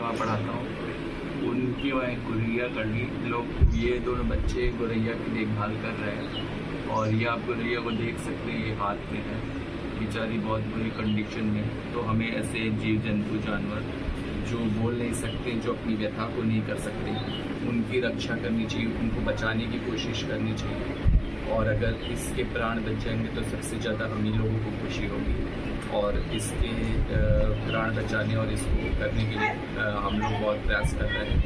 वहाँ पढ़ाता हूँ, उनकी वहाँ गुरैया करनी लोग, ये दोनों बच्चे गुरैया की देखभाल कर रहे हैं। और ये आप गुरैया को देख सकते हैं, ये हाथ में है, बेचारी बहुत बुरी कंडीशन में। तो हमें ऐसे जीव जंतु जानवर जो बोल नहीं सकते, जो अपनी व्यथा को नहीं कर सकते, उनकी रक्षा करनी चाहिए, उनको बचाने की कोशिश करनी चाहिए। और अगर इसके प्राण बच जाएंगे तो सबसे ज़्यादा हम ही लोगों को खुशी होगी। और इसके प्राण बचाने और इसको करने के लिए हम लोग बहुत प्रयास कर रहे हैं।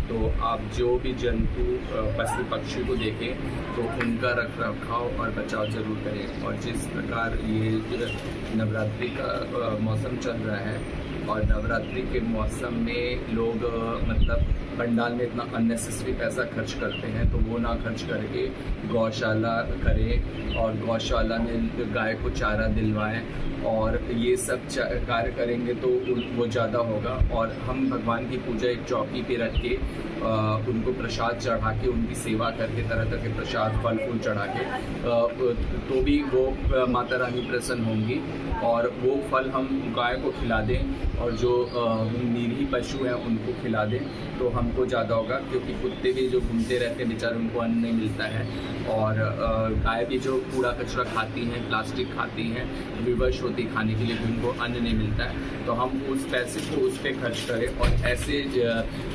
तो आप जो भी जंतु पशु पक्षी को देखें तो उनका रख रखाव और बचाव ज़रूर करें। और जिस प्रकार ये नवरात्रि का मौसम चल रहा है, और नवरात्रि के मौसम में लोग मतलब पंडाल में इतना अननेसेसरी पैसा खर्च करते हैं, तो वो ना खर्च करके गौशाला करें और गौशाला में गाय को चारा दिलवाएं। और ये सब कार्य करेंगे तो वो ज़्यादा होगा। और हम भगवान की पूजा एक चौकी पे रख के उनको प्रसाद चढ़ा के, उनकी सेवा करके, तरह तरह के प्रसाद फल फूल चढ़ा के तो भी वो माता रानी प्रसन्न होंगी। और वो फल हम गाय को खिला दें और जो निरीह पशु हैं उनको खिला दें तो हमको ज़्यादा होगा। क्योंकि कुत्ते भी जो घूमते रहते हैं बेचारे, उनको अन्न नहीं मिलता है। और गाय भी जो कूड़ा कचरा खाती हैं, प्लास्टिक खाती हैं, विवश होती खाने के लिए, भी उनको अन्न नहीं मिलता है। तो हम उस पैसे को उस पर खर्च करें। और ऐसे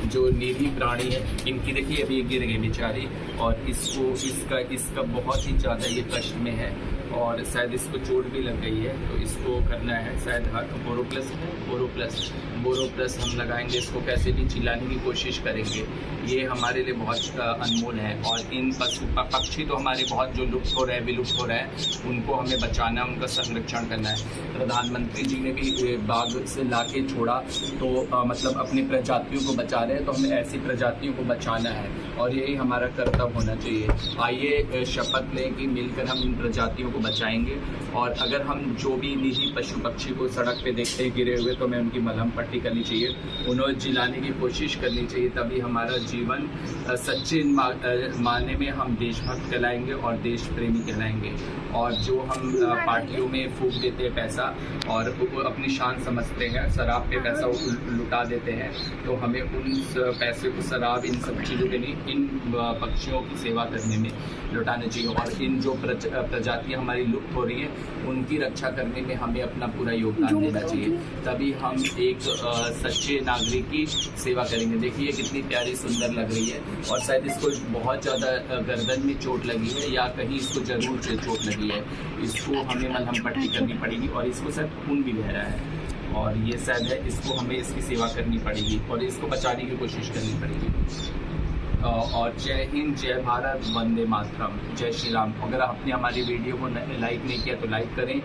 जो निरीह प्राणी है, इनकी देखिए अभी गिर गई बेचारी, और इसका बहुत ही ज़्यादा ये कष्ट में है और शायद इसको चोट भी लग गई है। तो इसको करना है शायद बोरोप्लस हम लगाएंगे, इसको कैसे भी चिल्लाने की कोशिश करेंगे। ये हमारे लिए बहुत अनमोल है। और इन पशु पक्षी तो हमारे बहुत जो लुप्त हो रहे हैं, विलुप्त हो रहे हैं, उनको हमें बचाना, उनका संरक्षण करना है। प्रधानमंत्री जी ने भी बाघ से लाके छोड़ा, तो मतलब अपनी प्रजातियों को बचा रहे हैं, तो हमें ऐसी प्रजातियों को बचाना है और यही हमारा कर्तव्य होना चाहिए। आइए शपथ लें कि मिलकर हम इन प्रजातियों को बचाएंगे। और अगर हम जो भी निजी पशु पक्षी को सड़क पे देखते हैं गिरे हुए, तो हमें उनकी मलहम पट्टी करनी चाहिए, उन्हें जिलाने की कोशिश करनी चाहिए। तभी हमारा जीवन सच्चे मायने में हम देशभक्त कहलाएंगे और देश प्रेमी कहलाएंगे। और जो हम पार्टियों में फूंक देते हैं पैसा और अपनी शान समझते हैं, शराब पे पैसा लुटा देते हैं, तो हमें उन पैसे को शराब, इन सब चीज़ों के नहीं, इन पक्षियों की सेवा करने में लुटाना चाहिए। और इन जो प्रजातियाँ हमारी लुप्त हो रही हैं, उनकी रक्षा करने में हमें अपना पूरा योगदान देना चाहिए। तभी हम एक सच्चे नागरिक की सेवा करेंगे। देखिए कितनी प्यारी सुंदर लग रही है। और शायद इसको बहुत ज़्यादा गर्दन में चोट लगी है या कहीं इसको जरूर चोट लगी है। इसको हमें मलहम पट्टी करनी पड़ेगी। और इसको शायद खून भी बह रहा है और ये शायद है, इसको हमें इसकी सेवा करनी पड़ेगी और इसको बचाने की कोशिश करनी पड़ेगी। और जय हिंद, जय भारत, वंदे मातरम, जय श्री राम। अगर आपने हमारी वीडियो को लाइक नहीं किया तो लाइक करें,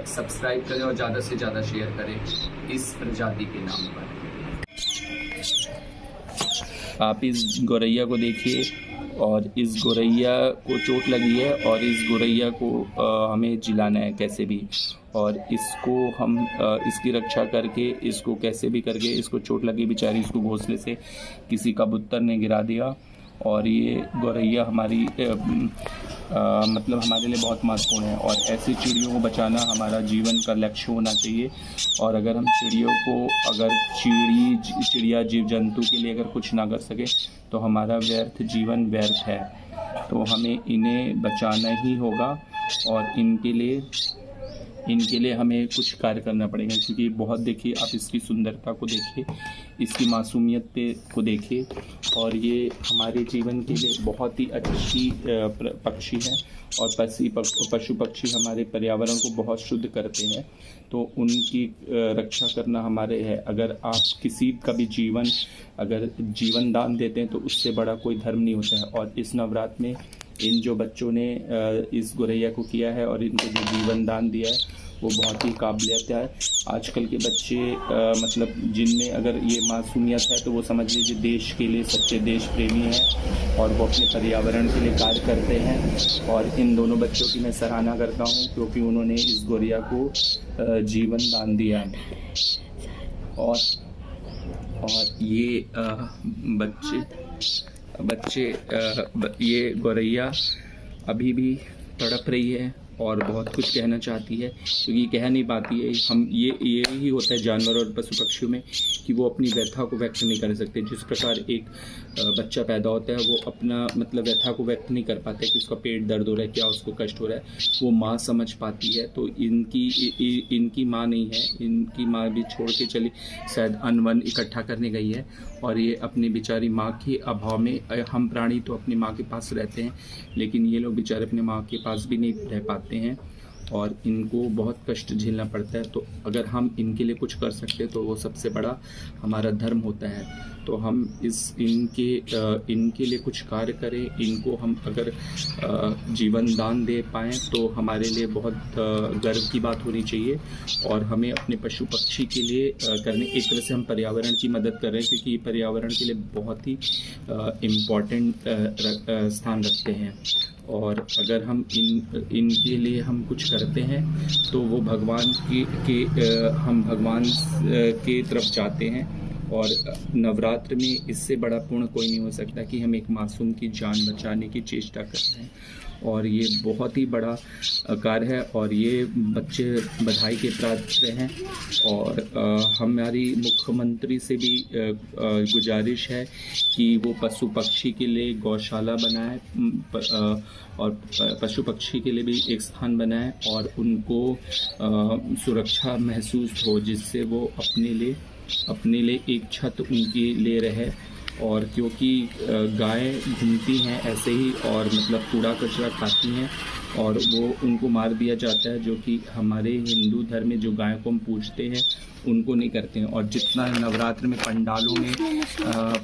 सब्सक्राइब करें और ज़्यादा से ज़्यादा शेयर करें इस प्रजाति के नाम पर। आप इस गौरैया को देखिए, और इस गौरैया को चोट लगी है और इस गौरैया को हमें जिलाना है कैसे भी। और इसको हम इसकी रक्षा करके, इसको कैसे भी करके, इसको चोट लगी बेचारी, इसको घोंसले से किसी कबूतर ने गिरा दिया। और ये गौरैया हमारी मतलब हमारे लिए बहुत महत्वपूर्ण है। और ऐसी चिड़ियों को बचाना हमारा जीवन का लक्ष्य होना चाहिए। और अगर हम चिड़ियों को, अगर चिड़िया जीव जंतु के लिए अगर कुछ ना कर सके तो हमारा व्यर्थ जीवन व्यर्थ है। तो हमें इन्हें बचाना ही होगा और इनके लिए हमें कुछ कार्य करना पड़ेगा। क्योंकि बहुत, देखिए आप इसकी सुंदरता को देखिए, इसकी मासूमियत को देखिए, और ये हमारे जीवन के लिए बहुत ही अच्छी पक्षी है। और पशु पक्षी हमारे पर्यावरण को बहुत शुद्ध करते हैं, तो उनकी रक्षा करना हमारे है। अगर आप किसी का भी जीवन दान देते हैं तो उससे बड़ा कोई धर्म नहीं होता है। और इस नवरात्र में इन जो बच्चों ने इस गौरैया को किया है और इनको जो जीवन दान दिया है, वो बहुत ही काबिलियत है। आजकल के बच्चे मतलब जिनमें अगर ये मासूमियत है तो वो समझ लीजिए देश के लिए सच्चे देश प्रेमी हैं और वो अपने पर्यावरण के लिए कार्य करते हैं। और इन दोनों बच्चों की मैं सराहना करता हूँ क्योंकि उन्होंने इस गौरैया को जीवन दान दिया है। और ये बच्चे ये गौरैया अभी भी तड़प रही है और बहुत कुछ कहना चाहती है, क्योंकि कह नहीं पाती है। हम ये ही होता है जानवर और पशु पक्षियों में कि वो अपनी व्यथा को व्यक्त नहीं कर सकते। जिस प्रकार एक बच्चा पैदा होता है वो अपना मतलब व्यथा को व्यक्त नहीं कर पाता है कि उसका पेट दर्द हो रहा है, क्या उसको कष्ट हो रहा है, वो माँ समझ पाती है। तो इनकी माँ नहीं है, इनकी माँ भी छोड़ के चली, शायद अन्न वन इकट्ठा करने गई है और ये अपनी बेचारी माँ के अभाव में, हम प्राणी तो अपनी माँ के पास रहते हैं लेकिन ये लोग बेचारे अपने माँ के पास भी नहीं रह पाते हैं और इनको बहुत कष्ट झेलना पड़ता है। तो अगर हम इनके लिए कुछ कर सकते तो वो सबसे बड़ा हमारा धर्म होता है। तो हम इनके लिए कुछ कार्य करें, इनको हम अगर जीवन दान दे पाएँ तो हमारे लिए बहुत गर्व की बात होनी चाहिए। और हमें अपने पशु पक्षी के लिए करने, एक तरह से हम पर्यावरण की मदद कर रहे हैं, क्योंकि पर्यावरण के लिए बहुत ही इम्पॉर्टेंट स्थान रखते हैं। और अगर हम इनके लिए हम कुछ करते हैं तो वो भगवान हम भगवान के तरफ जाते हैं। और नवरात्र में इससे बड़ा पुण्य कोई नहीं हो सकता कि हम एक मासूम की जान बचाने की चेष्टा कर रहे हैं। और ये बहुत ही बड़ा कार्य है और ये बच्चे बधाई के पात्र हैं। और हमारी मुख्यमंत्री से भी गुजारिश है कि वो पशु पक्षी के लिए गौशाला बनाए और पशु पक्षी के लिए भी एक स्थान बनाए और उनको सुरक्षा महसूस हो, जिससे वो अपने लिए एक छत उनके लिए रहे। और क्योंकि गाय घूमती हैं ऐसे ही और मतलब कूड़ा कचरा खाती हैं और वो उनको मार दिया जाता है, जो कि हमारे हिंदू धर्म में जो गाय को हम पूजते हैं उनको नहीं करते हैं। और जितना नवरात्र में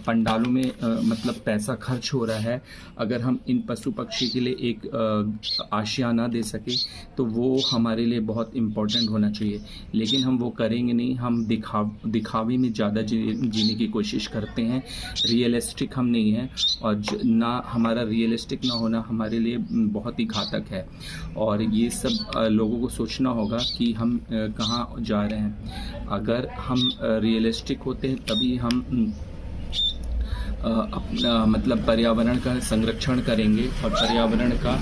पंडालों में मतलब पैसा खर्च हो रहा है, अगर हम इन पशु पक्षी के लिए एक आशियाना दे सके तो वो हमारे लिए बहुत इम्पोर्टेंट होना चाहिए। लेकिन हम वो करेंगे नहीं, हम दिखावे में ज़्यादा जीने की कोशिश करते हैं, रियलिस्टिक हम नहीं हैं। और ना हमारा रियलिस्टिक ना होना हमारे लिए बहुत ही घातक है। और ये सब लोगों को सोचना होगा कि हम कहाँ जा रहे हैं। अगर हम रियलिस्टिक होते हैं तभी हम अपना मतलब पर्यावरण का संरक्षण करेंगे और पर्यावरण का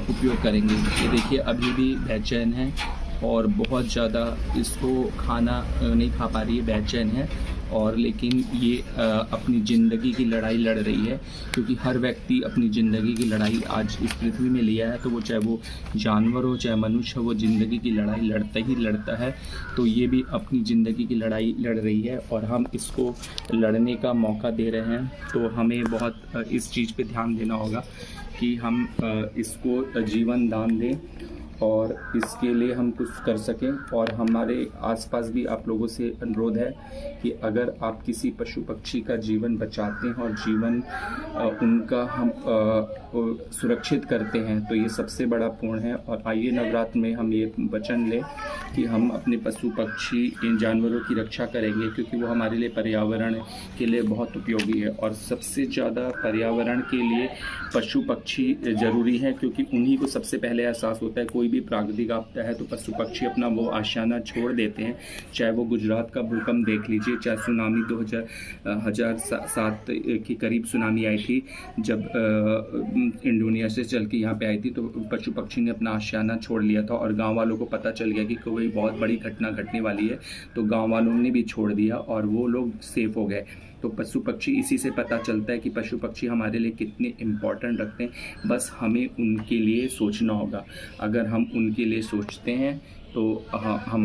उपयोग करेंगे। ये देखिए अभी भी बेचैन है और बहुत ज़्यादा इसको खाना नहीं खा पा रही है, बेचैन है। और लेकिन ये अपनी ज़िंदगी की लड़ाई लड़ रही है, क्योंकि हर व्यक्ति अपनी ज़िंदगी की लड़ाई आज इस पृथ्वी में लिया है। तो वो चाहे वो जानवर हो चाहे मनुष्य हो, वो ज़िंदगी की लड़ाई लड़ता है। तो ये भी अपनी ज़िंदगी की लड़ाई लड़ रही है और हम इसको लड़ने का मौका दे रहे हैं। तो हमें बहुत इस चीज़ पे ध्यान देना होगा कि हम इसको जीवन दान दें और इसके लिए हम कुछ कर सकें। और हमारे आसपास भी आप लोगों से अनुरोध है कि अगर आप किसी पशु पक्षी का जीवन बचाते हैं और जीवन उनका हम सुरक्षित करते हैं तो ये सबसे बड़ा पुण्य है। और आइए नवरात्र में हम ये वचन लें कि हम अपने पशु पक्षी इन जानवरों की रक्षा करेंगे, क्योंकि वो हमारे लिए पर्यावरण के लिए बहुत उपयोगी है। और सबसे ज़्यादा पर्यावरण के लिए पशु पक्षी ज़रूरी है, क्योंकि उन्हीं को सबसे पहले एहसास होता है। कोई भी प्राकृतिक आपदा है तो पशु पक्षी अपना वो आशियाना छोड़ देते हैं। चाहे वो गुजरात का भूकंप देख लीजिए, चाहे सुनामी 2007 के करीब सुनामी आई थी, जब इंडोनेशिया से चल के यहाँ पे आई थी, तो पशु पक्षी ने अपना आशियाना छोड़ लिया था और गांव वालों को पता चल गया कि कोई बहुत बड़ी घटना घटने वाली है, तो गांव वालों ने भी छोड़ दिया और वो लोग सेफ हो गए। तो पशु पक्षी, इसी से पता चलता है कि पशु पक्षी हमारे लिए कितने इम्पोर्टेंट रखते हैं। बस हमें उनके लिए सोचना होगा। अगर हम उनके लिए सोचते हैं तो हम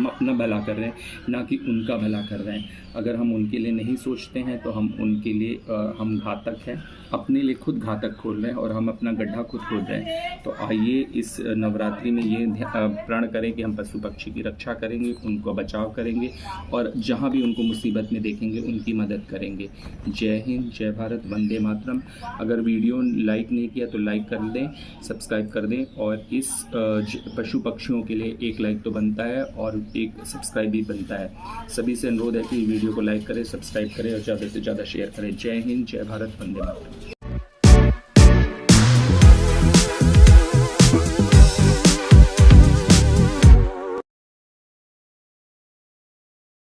अपना भला कर रहे हैं, ना कि उनका भला कर रहे हैं। अगर हम उनके लिए नहीं सोचते हैं तो हम उनके लिए हम घातक हैं, अपने लिए खुद घातक खोल रहे हैं और हम अपना गड्ढा खुद खोद रहे हैं। तो आइए इस नवरात्रि में ये प्रण करें कि हम पशु पक्षी की रक्षा करेंगे, उनको बचाव करेंगे और जहाँ भी उनको मुसीबत में देखेंगे उनकी मदद करेंगे। जय हिंद, जय भारत, वंदे मातरम। अगर वीडियो लाइक नहीं किया तो लाइक कर दें, सब्सक्राइब कर दें। और इस पशु पक्षियों के लिए एक लाइक तो बनता है और एक सब्सक्राइब भी बनता है। सभी से अनुरोध है कि वीडियो को लाइक करें, सब्सक्राइब करें और ज़्यादा से ज़्यादा शेयर करें। जय हिंद, जय भारत, वंदे मातरम।